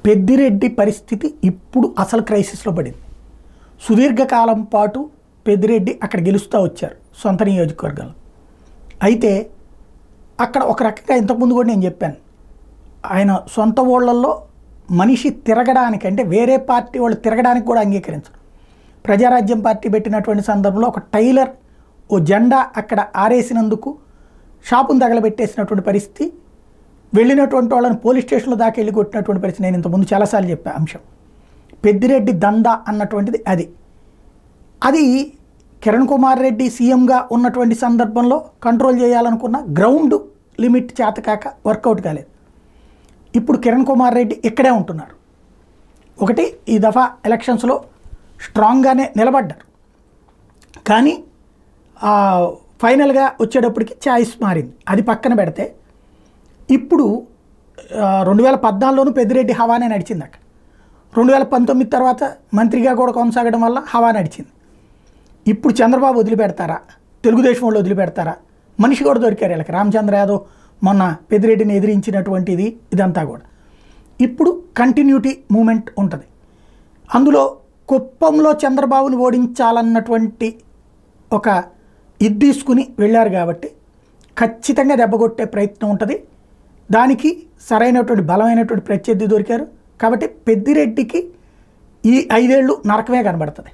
పెద్దిరెడ్డి పరిస్థితి ఇప్పుడు అసలు క్రైసిస్లో పడింది. సుదీర్ఘకాలం పాటు పెద్దిరెడ్డి అక్కడ గెలుస్తూ వచ్చారు సొంత నియోజకవర్గంలో. అయితే అక్కడ ఒక రకంగా ఇంతకుముందు కూడా నేను చెప్పాను, ఆయన సొంత ఊళ్ళల్లో మనిషి తిరగడానికి, అంటే వేరే పార్టీ వాళ్ళు తిరగడానికి కూడా అంగీకరించరు. ప్రజారాజ్యం పార్టీ పెట్టినటువంటి సందర్భంలో ఒక టైలర్ ఓ జెండా అక్కడ ఆరేసినందుకు షాపును తగలబెట్టేసినటువంటి పరిస్థితి, వెళ్ళినటువంటి వాళ్ళని పోలీస్ స్టేషన్లో దాకా వెళ్ళి కొట్టినటువంటి పరిస్థితి నేను ఇంతకుముందు చాలాసార్లు చెప్పా అంశం. పెద్దిరెడ్డి దందా అన్నటువంటిది అది కిరణ్ కుమార్ రెడ్డి సీఎంగా ఉన్నటువంటి సందర్భంలో కంట్రోల్ చేయాలనుకున్న గ్రౌండ్ లిమిట్ చేతకాక వర్కౌట్ కాలేదు. ఇప్పుడు కిరణ్ కుమార్ రెడ్డి ఇక్కడే ఉంటున్నారు. ఒకటి, ఈ దఫా ఎలక్షన్స్లో స్ట్రాంగ్గానే నిలబడ్డారు, కానీ ఫైనల్గా వచ్చేటప్పటికి చాయిస్ మారింది. అది పక్కన పెడితే ఇప్పుడు 2014లోనూ పెద్దిరెడ్డి హవానే నడిచింది. అక్కడ 2019 తర్వాత మంత్రిగా కూడా కొనసాగడం వల్ల హవా నడిచింది. ఇప్పుడు చంద్రబాబు వదిలిపెడతారా, తెలుగుదేశం వాళ్ళు వదిలిపెడతారా? మనిషి కూడా దొరికారు వీళ్ళకి. రామచంద్ర యాదవ్ మొన్న పెద్దిరెడ్డిని ఎదిరించినటువంటిది ఇదంతా కూడా. ఇప్పుడు కంటిన్యూటీ మూమెంట్ ఉంటుంది. అందులో కుప్పంలో చంద్రబాబుని ఓడించాలన్నటువంటి ఒక ఇది తీసుకుని వెళ్ళారు కాబట్టి ఖచ్చితంగా దెబ్బకొట్టే ప్రయత్నం ఉంటుంది. దానికి సరైనటువంటి బలమైనటువంటి ప్రత్యర్థి దొరికారు కాబట్టి పెద్దిరెడ్డికి ఈ 5 ఏళ్ళు నరకమే కనబడుతుంది.